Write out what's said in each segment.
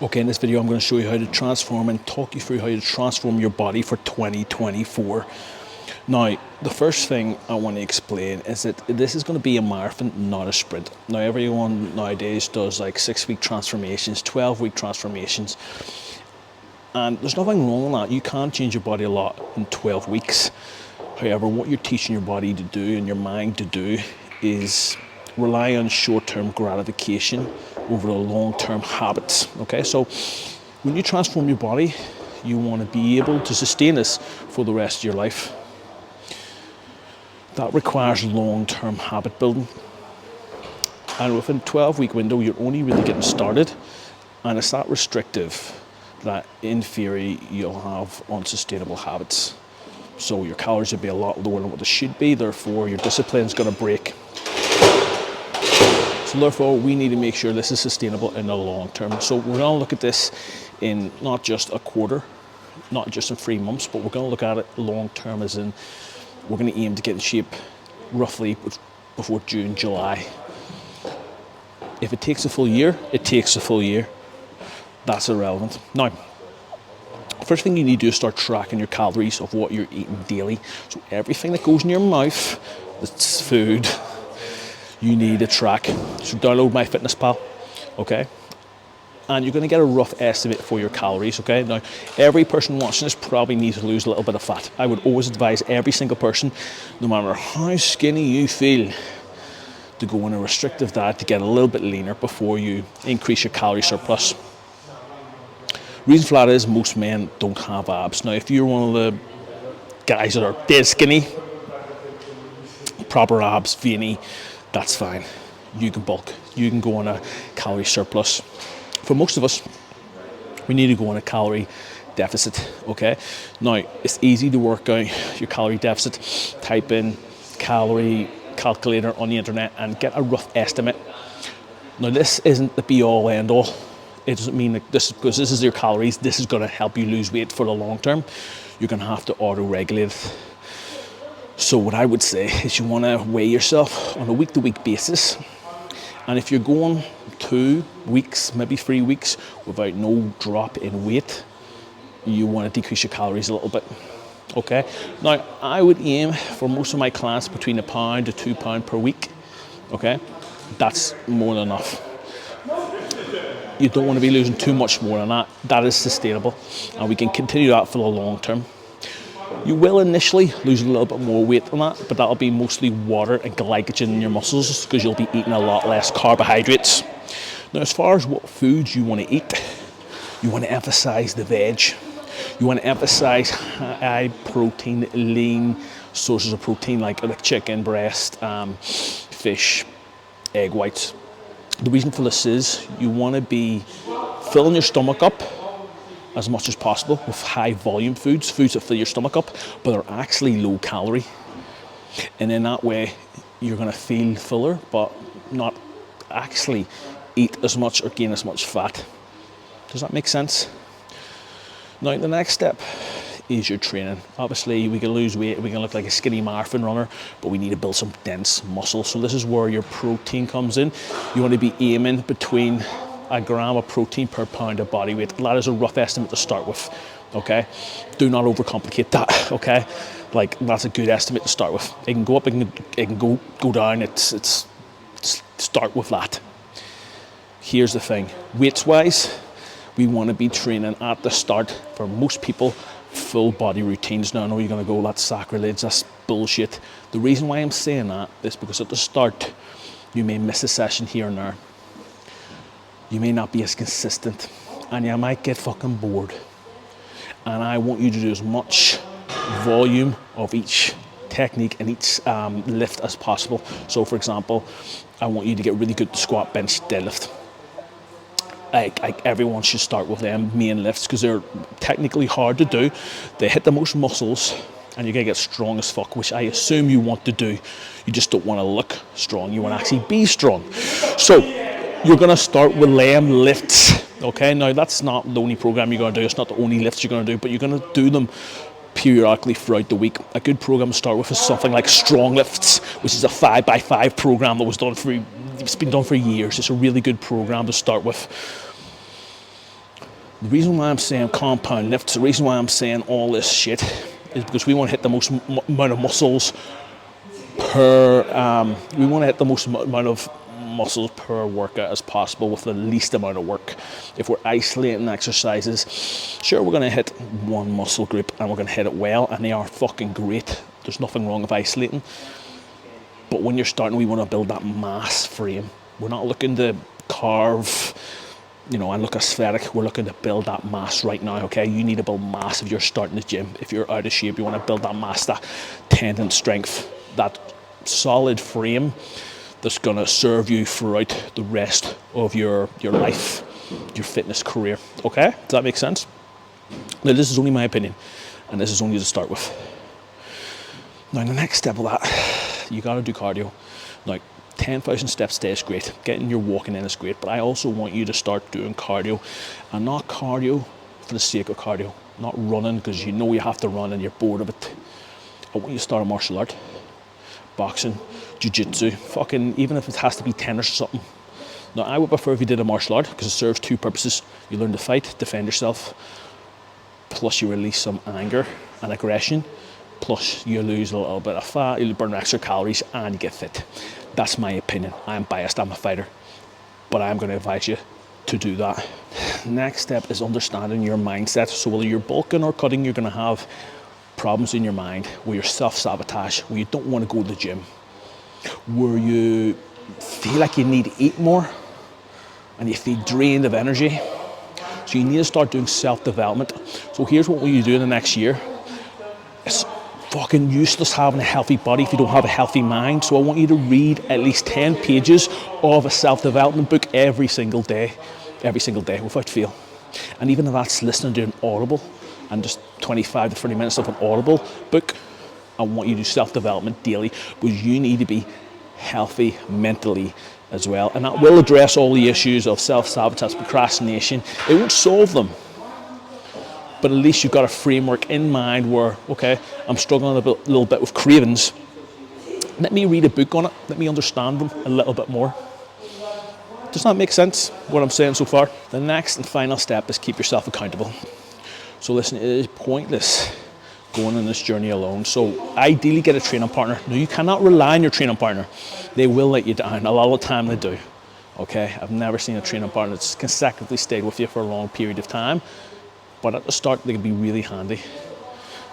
Okay, in this video I'm going to show you how to transform and talk you through how to transform your body for 2024. Now, the first thing I want to explain is that this is going to be a marathon, not a sprint. Now, everyone nowadays does like 6-week transformations, 12-week transformations, and there's nothing wrong with that. You can change your body a lot in 12 weeks. However, what you're teaching your body to do and your mind to do is rely on short-term gratification over the long-term habits. Okay, so when you transform your body, you want to be able to sustain this for the rest of your life. That requires long-term habit building, and within a 12-week window you're only really getting started, and it's that restrictive that in theory you'll have unsustainable habits. So your calories will be a lot lower than what they should be, therefore your discipline's going to break. So therefore, we need to make sure this is sustainable in the long term. So we're going to look at this in not just a quarter, not just in 3 months, but we're going to look at it long term, as in we're going to aim to get in shape roughly before June, July. If it takes a full year, it takes a full year. That's irrelevant. Now, first thing you need to do is start tracking your calories of what you're eating daily. So everything that goes in your mouth, that's food, you need to track. So download MyFitnessPal, okay? And you're going to get a rough estimate for your calories, okay? Now, every person watching this probably needs to lose a little bit of fat. I would always advise every single person, no matter how skinny you feel, to go on a restrictive diet to get a little bit leaner before you increase your calorie surplus. Reason for that is most men don't have abs. Now, if you're one of the guys that are dead skinny, proper abs, veiny, that's fine. You can bulk. You can go on a calorie surplus. For most of us, we need to go on a calorie deficit, okay? Now, it's easy to work out your calorie deficit. Type in calorie calculator on the internet and get a rough estimate. Now, this isn't the be-all, end-all. It doesn't mean that because this is your calories, this is going to help you lose weight for the long term. You're going to have to auto-regulate it. So what I would say is you want to weigh yourself on a week-to-week basis. And if you're going 2 weeks, maybe 3 weeks without no drop in weight, you want to decrease your calories a little bit. Okay? Now, I would aim for most of my clients between £1 to £2 per week. Okay? That's more than enough. You don't want to be losing too much more than that. That is sustainable, and we can continue that for the long term. You will initially lose a little bit more weight than that, but that'll be mostly water and glycogen in your muscles because you'll be eating a lot less carbohydrates. Now, as far as what foods you want to eat, you want to emphasize the veg. You want to emphasize high protein, lean sources of protein like chicken breast, fish, egg whites. The reason for this is you want to be filling your stomach up as much as possible with high volume foods that fill your stomach up, but are actually low calorie. And in that way, you're going to feel fuller, but not actually eat as much or gain as much fat. Does that make sense? Now, the next step is your training. Obviously, we can lose weight, we can look like a skinny marathon runner, but we need to build some dense muscle. So this is where your protein comes in. You want to be aiming between a gram of protein per pound of body weight. That is a rough estimate to start with, okay? Do not overcomplicate that, okay? Like, that's a good estimate to start with. It can go up, it can go down. It's start with that. Here's the thing, weights-wise, we want to be training at the start, for most people, full body routines. Now, I know you're going to go, that's sacrilege, that's bullshit. The reason why I'm saying that is because at the start, you may miss a session here and there. You may not be as consistent, and you might get fucking bored. And I want you to do as much volume of each technique and each lift as possible. So, for example, I want you to get really good at squat, bench, deadlift. Like everyone should start with them main lifts because they're technically hard to do. They hit the most muscles, and you're gonna get strong as fuck, which I assume you want to do. You just don't want to look strong. You want to actually be strong. So you're going to start with them lifts, okay? Now, that's not the only program you're going to do. It's not the only lifts you're going to do, but you're going to do them periodically throughout the week. A good program to start with is something like Strong Lifts, which is a 5x5 program that was done it's been done for years. It's a really good program to start with. The reason why I'm saying compound lifts, the reason why I'm saying all this shit is because we want to hit the most amount of muscles per, we want to hit the most amount of muscles per workout as possible with the least amount of work. If we're isolating exercises, sure, we're going to hit one muscle group and we're going to hit it well, and they are fucking great. There's nothing wrong with isolating. But when you're starting, we want to build that mass frame. We're not looking to carve, and look aesthetic. We're looking to build that mass right now, okay? You need to build mass if you're starting the gym. If you're out of shape, you want to build that mass, that tendon strength, that solid frame that's going to serve you throughout the rest of your life, your fitness career, okay? Does that make sense? Now, this is only my opinion, and this is only to start with. Now, the next step of that, you got to do cardio. Now, 10,000 steps a day is great. Getting your walking in is great, but I also want you to start doing cardio, and not cardio for the sake of cardio, not running because you know you have to run and you're bored of it. I want you to start a martial art, boxing, jiu-jitsu, fucking, even if it has to be tennis or something. Now, I would prefer if you did a martial art because it serves two purposes. You learn to fight, defend yourself, plus you release some anger and aggression, plus you lose a little bit of fat, you burn extra calories, and you get fit. That's my opinion. I'm biased, I'm a fighter, but I'm going to advise you to do that. Next step is understanding your mindset. So whether you're bulking or cutting, you're going to have problems in your mind where you're self-sabotage, where you don't want to go to the gym, where you feel like you need to eat more and you feel drained of energy. So you need to start doing self-development. So here's what you do in the next year. It's fucking useless having a healthy body if you don't have a healthy mind. So I want you to read at least 10 pages of a self-development book every single day without fail. And even if that's listening to an Audible and just 25 to 30 minutes of an Audible book, I want you to do self-development daily because you need to be healthy mentally as well. And that will address all the issues of self-sabotage, procrastination. It won't solve them, but at least you've got a framework in mind where, okay, I'm struggling a little bit with cravings. Let me read a book on it. Let me understand them a little bit more. Does that make sense, what I'm saying so far? The next and final step is keep yourself accountable. So listen, it is pointless going on this journey alone. So ideally get a training partner. Now, you cannot rely on your training partner. They will let you down. A lot of the time they do. Okay, I've never seen a training partner that's consecutively stayed with you for a long period of time. But at the start, they can be really handy.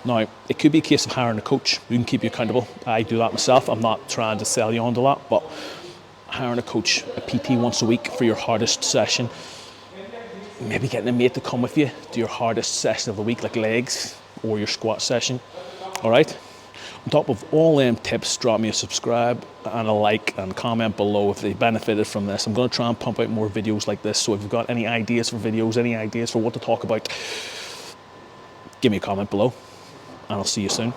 Now, it could be a case of hiring a coach who can keep you accountable. I do that myself. I'm not trying to sell you on to that, but hiring a coach, a PT once a week for your hardest session, maybe getting a mate to come with you to your hardest session of the week, like legs or your squat session. All right? On top of all them tips, drop me a subscribe and a like and comment below if they benefited from this. I'm going to try and pump out more videos like this. So if you've got any ideas for videos, any ideas for what to talk about, give me a comment below and I'll see you soon.